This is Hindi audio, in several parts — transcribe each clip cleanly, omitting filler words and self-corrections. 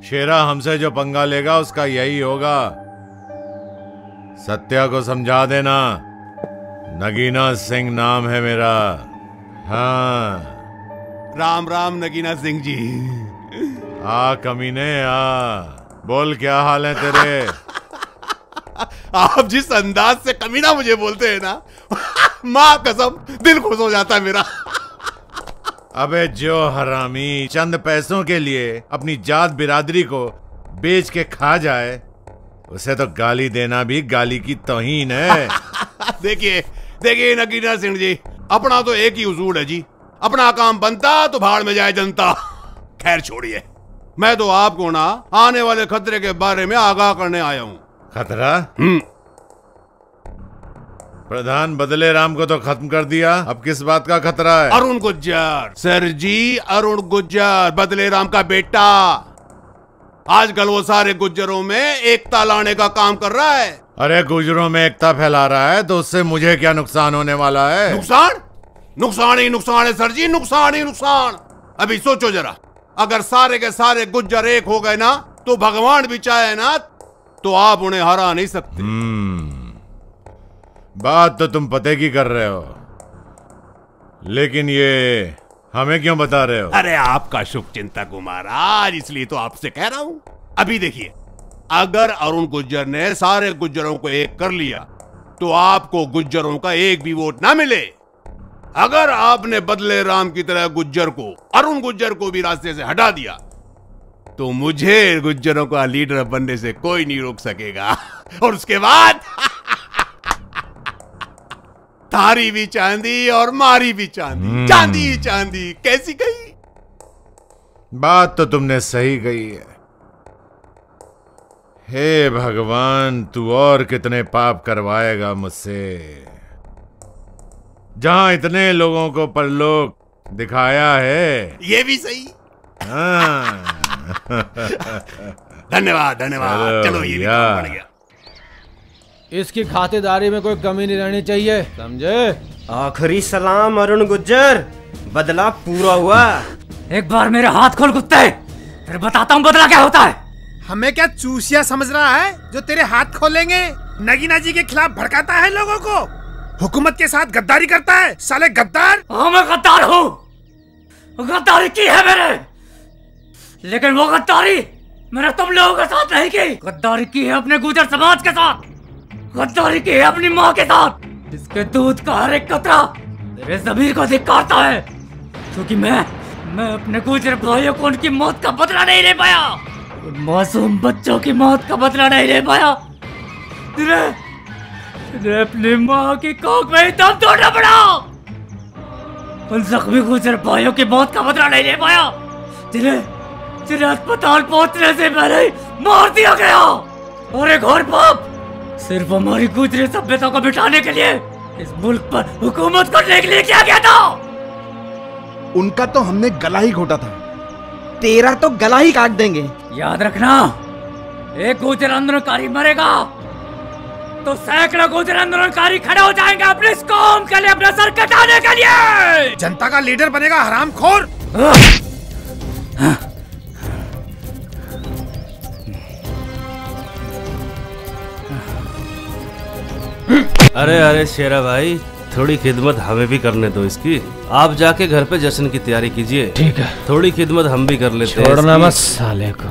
शेरा हमसे जो पंगा लेगा उसका यही होगा। सत्या को समझा देना, नगीना सिंह नाम है मेरा। हाँ। राम राम नगीना सिंह जी। आ कमीने आ, बोल क्या हाल है तेरे? आप जिस अंदाज से कमीना मुझे बोलते हैं ना, माँ कसम दिल खुश हो जाता है मेरा। अबे जो हरामी चंद पैसों के लिए अपनी जात बिरादरी को बेच के खा जाए, उसे तो गाली देना भी गाली की तौहीन है। देखिए देखिए नगीना सिंह जी, अपना तो एक ही उसूल है जी, अपना काम बनता तो भाड़ में जाए जनता। खैर छोड़िए, मैं तो आपको ना आने वाले खतरे के बारे में आगाह करने आया हूँ। खतरा? प्रधान बदले राम को तो खत्म कर दिया, अब किस बात का खतरा है? अरुण गुज्जर सर जी, अरुण गुज्जर बदले राम का बेटा। आजकल वो सारे गुज्जरों में एकता लाने का काम कर रहा है। अरे गुज्जरों में एकता फैला रहा है तो उससे मुझे क्या नुकसान होने वाला है? नुकसान? नुकसान ही नुकसान है सर जी, नुकसान ही नुकसान। अभी सोचो जरा, अगर सारे के सारे गुज्जर एक हो गए ना, तो भगवान भी चाहे ना तो आप उन्हें हरा नहीं सकते। बात तो तुम पते की कर रहे हो, लेकिन ये हमें क्यों बता रहे हो? अरे आपका शुभ चिंतक हूं महाराज, इसलिए तो आपसे कह रहा हूं। अभी देखिए, अगर अरुण गुज्जर ने सारे गुज्जरों को एक कर लिया तो आपको गुज्जरों का एक भी वोट ना मिले। अगर आपने बदले राम की तरह गुज्जर को, अरुण गुज्जर को भी रास्ते से हटा दिया तो मुझे गुज्जरों का लीडर बनने से कोई नहीं रोक सकेगा। और उसके बाद तारी भी चांदी और मारी भी चांदी, चांदी ही चांदी। कैसी कही? बात तो तुमने सही कही है। हे भगवान, तू और कितने पाप करवाएगा मुझसे, जहां इतने लोगों को परलोक दिखाया है। ये भी सही। हाँ। धन्यवाद धन्यवाद। चलो ये भी काम बढ़ गया। इसकी खातेदारी में कोई कमी नहीं रहनी चाहिए, समझे? आखिरी सलाम अरुण गुज्जर, बदला पूरा हुआ। एक बार मेरे हाथ खोल कुत्ते, फिर बताता हूँ बदला क्या होता है। हमें क्या चूसिया समझ रहा है जो तेरे हाथ खोलेंगे? नगीना जी के खिलाफ भड़काता है लोगों को, हुकूमत के साथ गद्दारी करता है, साले गद्दार। हाँ मैं गद्दार हूँ, गद्दारी की है मैंने, लेकिन वो गद्दारी मैंने तुम लोगों के साथ नहीं की। गद्दारी की है अपने गुर्जर समाज के साथ, गद्दारी की है अपनी माँ के साथ, जिसके दूध का हर एक कतरा मेरे ज़मीर को धिक्कारता है। क्योंकि मैं अपने गुर्जर भाइयों को उनकी मौत का बदला नहीं ले पाया, उन मासूम बच्चों की मौत का बदला नहीं ले पाया। जिन्हें अपनी माँ की कोख में ही दम तोड़ना पड़ा, उन जख्मी गुर्जर भाइयों की मौत का बदला नहीं ले पाया, जिन्हें अस्पताल पहुंचने से पहले ही मार दिया गया। और एक और पाप सिर्फ हमारी गुजरी सभ्यता को मिटाने के लिए इस मुल्क पर हुकूमत करने के लिए किया गया था। उनका तो हमने गला ही घोटा था, तेरा तो गला ही काट देंगे। याद रखना, एक गुजर आंदोलनकारी मरेगा तो सैकड़ों गुजर आंदोलनकारी खड़े हो जाएंगे अपने इस कौम के लिए, अपना सर कटाने के लिए। जनता का लीडर बनेगा हरामखोर। अरे अरे शेरा भाई, थोड़ी खिदमत हमें भी करने दो इसकी। आप जाके घर पे जश्न की तैयारी कीजिए। ठीक है, थोड़ी खिदमत हम भी कर लेते हैं। छोड़ना मत साले को।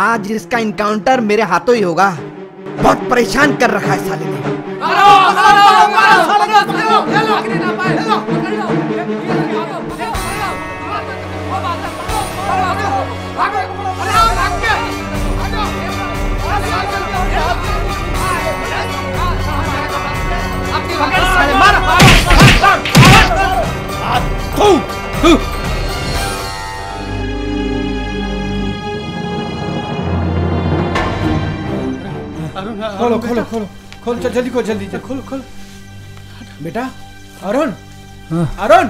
आज इसका इनकाउंटर मेरे हाथों ही होगा, बहुत परेशान कर रखा है साले ने। खोलो खोलो खोलो खोल, जल्दी खोल, जल्दी खोलो खोलो। बेटा अरुण, अरुण।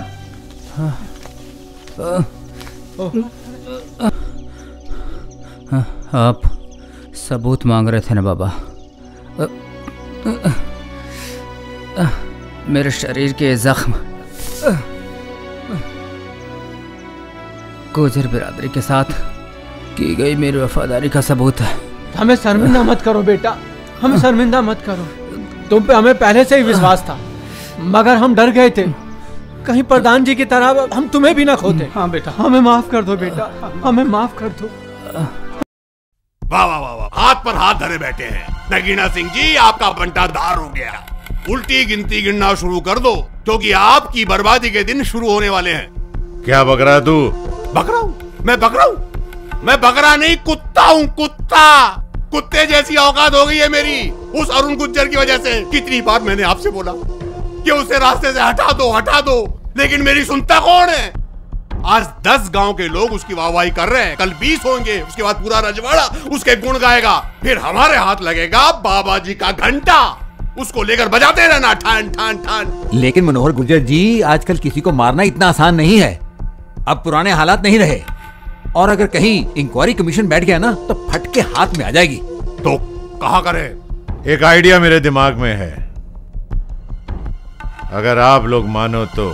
आप सबूत मांग रहे थे ना बाबा? मेरे शरीर के जख्म गुजर बिरादरी के साथ की गई मेरी वफादारी का सबूत है। हमें शर्मिंदा मत करो बेटा, हमें शर्मिंदा मत करो। तुम पे हमें पहले से ही विश्वास था, मगर हम डर गए थे कहीं प्रधान जी की तरह हम तुम्हें भी ना खोते। हाँ बेटा, हमें माफ कर दो बेटा, हमें माफ कर दो। वाह वाह वाह वाह, हाथ पर हाथ धरे बैठे हैं। नगीना सिंह जी, आपका बंटाधार हो गया। उल्टी गिनती गिनना शुरू कर दो, क्योंकि आपकी बर्बादी के दिन शुरू होने वाले हैं। क्या बक रहा तू? बक रहा हूँ? मैं बक रहा हूँ? मैं बकरा नहीं, कुत्ता हूँ, कुत्ता। कुत्ते जैसी औकात हो गई है मेरी उस अरुण गुज्जर की वजह से। कितनी बार मैंने आपसे बोला कि उसे रास्ते से हटा दो, हटा दो, लेकिन मेरी सुनता कौन है? आज 10 गांव के लोग उसकी वाहवाही कर रहे हैं, कल 20 होंगे, उसके बाद पूरा रजवाड़ा उसके गुण गाएगा। फिर हमारे हाथ लगेगा बाबा जी का घंटा, उसको लेकर बजाते रहना ठान ठान ठान। लेकिन मनोहर गुर्जर जी, आजकल किसी को मारना इतना आसान नहीं है। अब पुराने हालात नहीं रहे, और अगर कहीं इंक्वायरी कमीशन बैठ गया ना तो फट के हाथ में आ जाएगी। तो कहाँ करें? एक आइडिया मेरे दिमाग में है, अगर आप लोग मानो तो।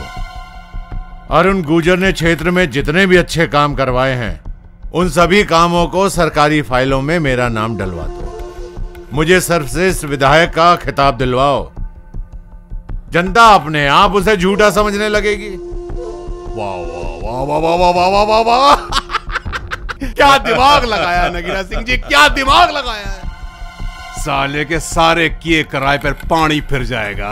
अरुण गुर्जर ने क्षेत्र में जितने भी अच्छे काम करवाए हैं, उन सभी कामों को सरकारी फाइलों में मेरा नाम डलवा दो। मुझे सर्वश्रेष्ठ विधायक का खिताब दिलवाओ। जनता अपने आप उसे झूठा समझने लगेगी। वाह वाह वाह वाह वाह वाह वाह वाह वाह क्या दिमाग लगाया है नगीना सिंह जी, क्या दिमाग लगाया है। साले के सारे किए कराए पर पानी फिर जाएगा।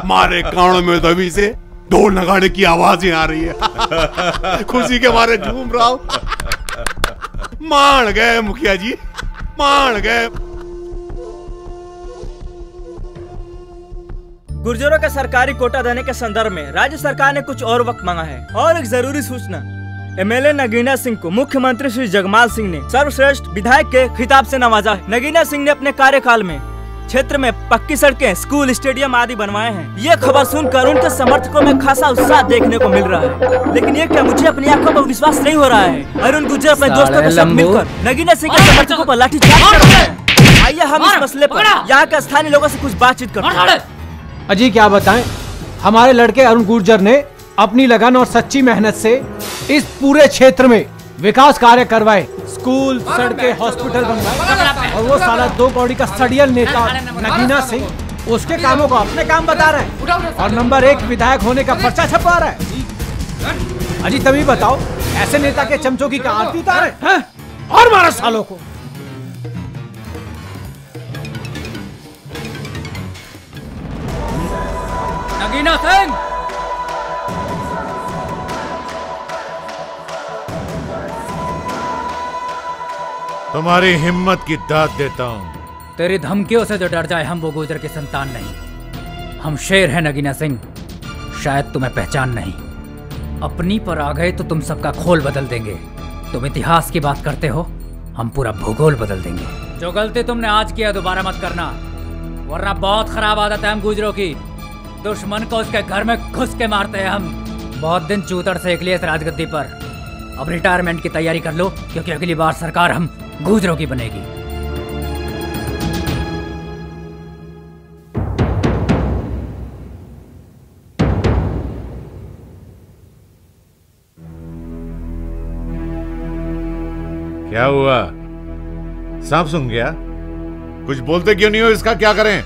मारे कानों में तो अभी से ढोल नगाड़े की आवाजें आ रही है। खुशी के मारे झूम रहा हूं। मान गए मुखिया जी, मान गए। गुर्जरों का सरकारी कोटा देने के संदर्भ में राज्य सरकार ने कुछ और वक्त मांगा है। और एक जरूरी सूचना, एमएलए नगीना सिंह को मुख्यमंत्री श्री जगमाल सिंह ने सर्वश्रेष्ठ विधायक के खिताब से नवाजा है। नगीना सिंह ने अपने कार्यकाल में क्षेत्र में पक्की सड़कें, स्कूल, स्टेडियम आदि बनवाए हैं। ये खबर सुनकर उनके समर्थकों में खासा उत्साह देखने को मिल रहा है, लेकिन ये क्या मुझे अपनी आंखों पर विश्वास नहीं हो रहा है। अरुण गुर्जर अपने दोस्तों के साथ मिलकर नगीना सिंह के समर्थकों पर लाठीचार्ज कर रहे हैं। आइए हम इस मसले पर यहाँ के स्थानीय लोगों से कुछ बातचीत करते हैं। अजी क्या बताएं, हमारे लड़के अरुण गुर्जर ने अपनी लगन और सच्ची मेहनत से इस पूरे क्षेत्र में विकास कार्य करवाए, स्कूल, सड़कें, हॉस्पिटल बनवाए, और वो साला 2 कौड़ी का सड़ियल नेता नगीना सिंह उसके कामों को अपने काम बता रहे हैं और नंबर 1 विधायक होने का पर्चा छपवा रहा है। अजी तभी बताओ, ऐसे नेता के चमचों की क्या आरती उतारे हैं? और मारा सालों को। नगीना सिंह, तुम्हारी हिम्मत की दाद देता हूं। तेरी धमकियों से जो डर जाए, हम वो गुर्जर की संतान नहीं, हम शेर हैं नगीना सिंह। शायद तुम्हें पहचान नहीं, अपनी पर आ गए तो तुम सबका खोल बदल देंगे। तुम इतिहास की बात करते हो, हम पूरा भूगोल बदल देंगे। जो गलती तुमने आज किया दोबारा मत करना, वरना बहुत खराब आदत है हम गुर्जरों की। दुश्मन को उसके घर में घुस के मारते हैं हम। बहुत दिन चूतड़ सेक लिए इस राजगद्दी पर, अब रिटायरमेंट की तैयारी कर लो, क्योंकि अगली बार सरकार हम गुर्जरों की बनेगी। क्या हुआ? सांप सूंघ गया? कुछ बोलते क्यों नहीं हो? इसका क्या करें?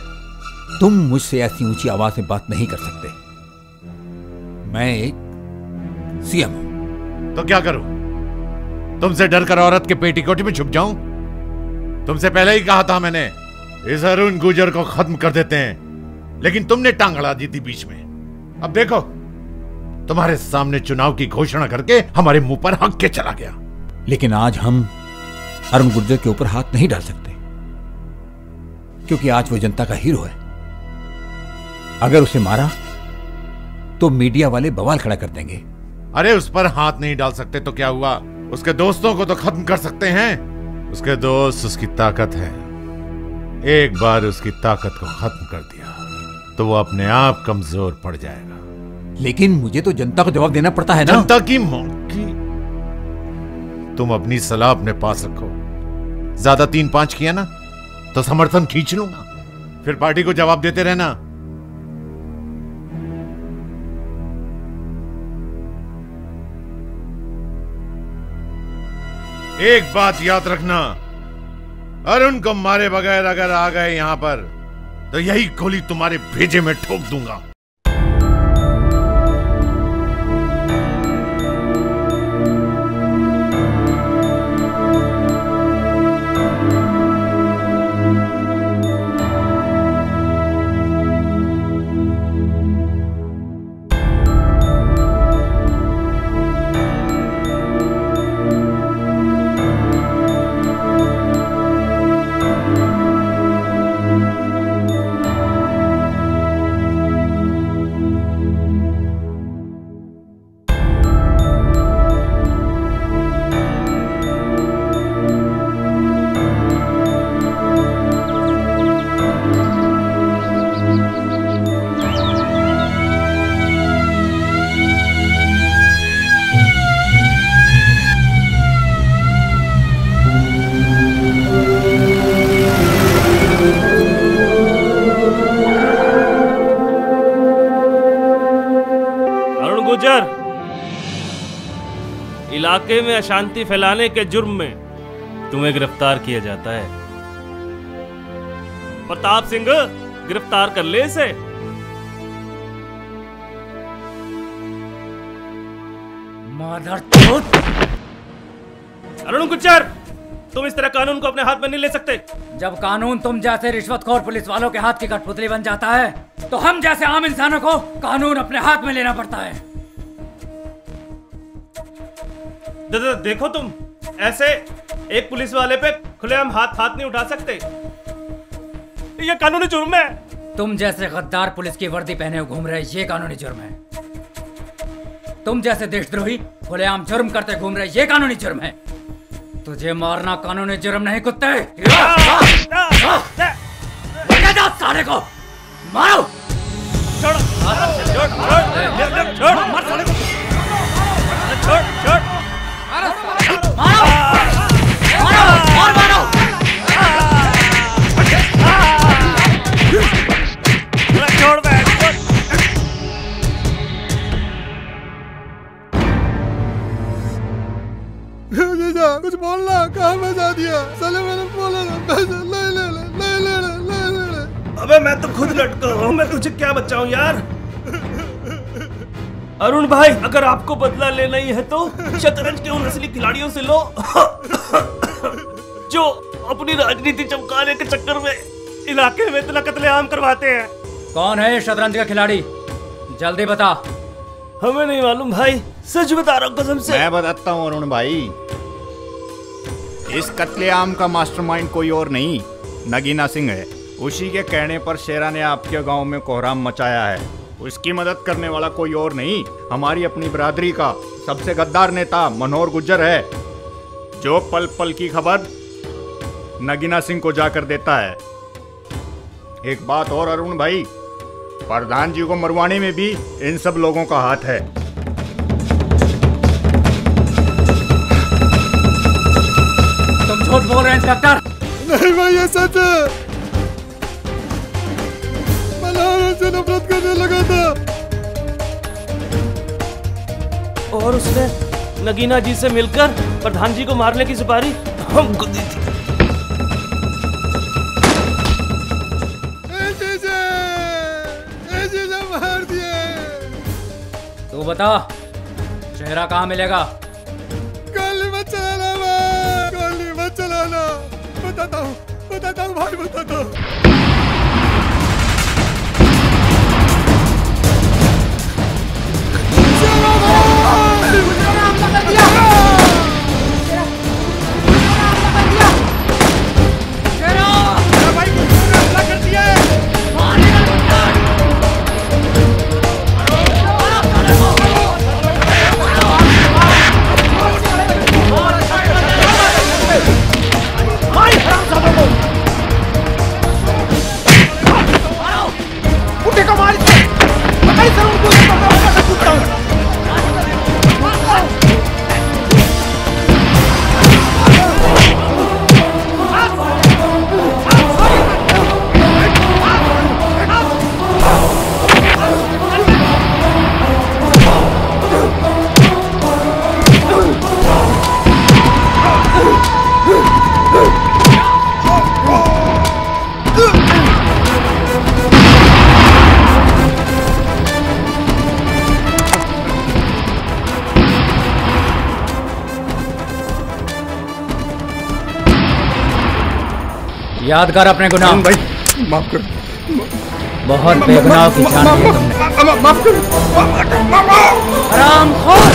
तुम मुझसे ऐसी ऊंची आवाज में बात नहीं कर सकते। मैं एक सीएम हूं। तो क्या करूं? तुमसे डर कर औरत के पेटीकोट में छुप जाऊं? तुमसे पहले ही कहा था मैंने, इस अरुण गुर्जर को खत्म कर देते हैं, लेकिन तुमने टांग अड़ा दी थी बीच में। अब देखो, तुम्हारे सामने चुनाव की घोषणा करके हमारे मुंह पर हक के चला गया। लेकिन आज हम अरुण गुर्जर के ऊपर हाथ नहीं डाल सकते, क्योंकि आज वो जनता का हीरो है। अगर उसे मारा तो मीडिया वाले बवाल खड़ा कर देंगे। अरे उस पर हाथ नहीं डाल सकते तो क्या हुआ? उसके दोस्तों को तो खत्म कर सकते हैं। उसके दोस्त उसकी ताकत है। एक बार उसकी ताकत को खत्म कर दिया तो वो अपने आप कमजोर पड़ जाएगा। लेकिन मुझे तो जनता को जवाब देना पड़ता है ना। जनता की मौत की तुम अपनी सलाह अपने पास रखो। ज्यादा 3-5 किया ना तो समर्थन खींच लूंगा, फिर पार्टी को जवाब देते रहना। एक बात याद रखना, अरुण को मारे बगैर अगर आ गए यहां पर तो यही गोली तुम्हारे भेजे में ठोक दूंगा। इलाके में अशांति फैलाने के जुर्म में तुम्हें गिरफ्तार किया जाता है। प्रताप सिंह, गिरफ्तार कर ले इसे। मादरचोद! अरुण गुज्जर, तुम इस तरह कानून को अपने हाथ में नहीं ले सकते। जब कानून तुम जैसे रिश्वतखोर पुलिस वालों के हाथ की कठपुतली बन जाता है तो हम जैसे आम इंसानों को कानून अपने हाथ में लेना पड़ता है। देखो, तुम ऐसे एक पुलिस वाले पे खुलेआम हाथ नहीं उठा सकते। ये कानूनी जुर्म है। तुम जैसे गद्दार पुलिस की वर्दी पहने घूम रहे ये कानूनी जुर्म है। तुम जैसे देशद्रोही खुलेआम जुर्म करते घूम रहे ये कानूनी जुर्म है। तुझे मारना कानूनी जुर्म नहीं कुत्ते। साले को मारो। छोड़ साले को। छोड़ मारो और मारो। छोड़ कुछ बोलना, कहाँ फंसा दिया साले? मैंने बोला ना, ले। अबे मैं तो खुद लटका हूँ, मैं तुझे क्या बचाऊं यार। अरुण भाई, अगर आपको बदला लेना ही है तो शतरंज के उन असली खिलाड़ियों से लो जो अपनी राजनीति चमकाने के चक्कर में इलाके में इतना कत्लेआम करवाते हैं। कौन है ये शतरंज का खिलाड़ी? जल्दी बता। हमें नहीं मालूम भाई, सच बता रहा हूँ कसम से। मैं बताता हूँ अरुण भाई, इस कत्लेआम का मास्टरमाइंड कोई और नहीं, नगीना सिंह है। उसी के कहने पर शेरा ने आपके गांव में कोहराम मचाया है। उसकी मदद करने वाला कोई और नहीं, हमारी अपनी बिरादरी का सबसे गद्दार नेता मनोहर गुज्जर है, जो पल पल की खबर नगीना सिंह को जाकर देता है। एक बात और अरुण भाई, प्रधान जी को मरवाने में भी इन सब लोगों का हाथ है। तुम झूठ बोल रहे हैं इंस्पेक्टर। नहीं भाई, ये सच है। से नफरत करने लगा था और उसने नगीना जी से मिलकर प्रधान जी को मारने की सुपारी हमको दी थी। मार दिए। तू बता, चेहरा कहाँ मिलेगा? गोली मत चलाना भाई, गोली मत चलाना। बताता हूँ भाई, बताता हूँ। याद कर अपने गुनाह। भाई माफ कर। बहुत बेगुनाह की जान ली तुमने। माफ कर। हरामखोर।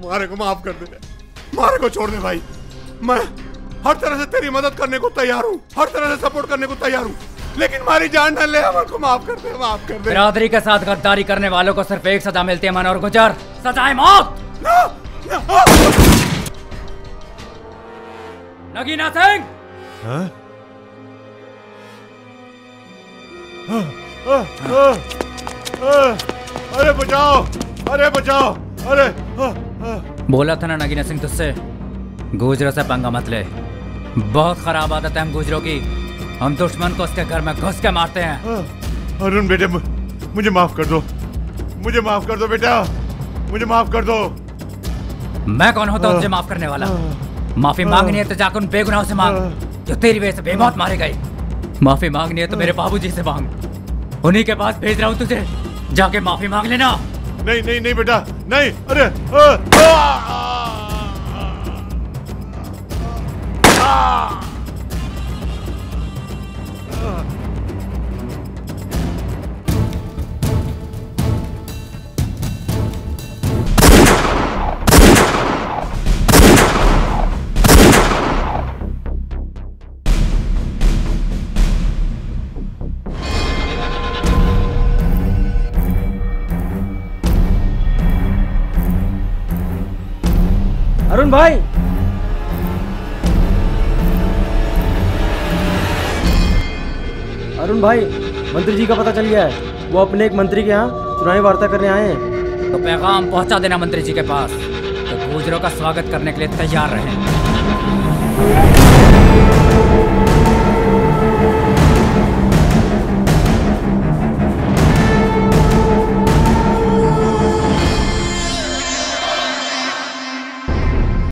मारे को माफ कर दे, मारे को छोड़ दे भाई। मैं हर तरह से तेरी मदद करने को तैयार हूँ, हर तरह से सपोर्ट करने को तैयार हूँ, लेकिन मारी जान न ले। अमर को माफ कर दे, माफ कर दे। बिरादरी के साथ गद्दारी करने वालों को सिर्फ एक सजा मिलती है, मनोहर गुर्जर, सजाए मौत। नगीना सिंह। अरे बचाओ, अरे बचाओ, अरे। बोला था ना नगीना सिंह तुझसे, गुजरों से पंगा मत ले। बहुत खराब आदत है हम गुजरों की, हम दुश्मन को उसके घर में घुस के मारते हैं। अरुण बेटे, मुझे माफ कर दो, मुझे माफ कर दो बेटा, मुझे माफ कर दो। मैं कौन होता हूँ तुझे माफ करने वाला? माफी मांगनी है तो जाकर उन बेगुनाहों से मांग जो तेरी वजह से बेमौत मारे गए। माफी मांगनी है तो मेरे बाबूजी से मांग, उन्हीं के पास भेज रहा हूँ तुझे, जाके माफी मांग लेना। नहीं नहीं नहीं बेटा, नहीं। अरे अरुण भाई, अरुण भाई, मंत्री जी का पता चल गया है, वो अपने एक मंत्री के यहाँ चुनावी वार्ता करने आए हैं। तो पैगाम पहुंचा देना मंत्री जी के पास, तो गुजरों का स्वागत करने के लिए तैयार रहें।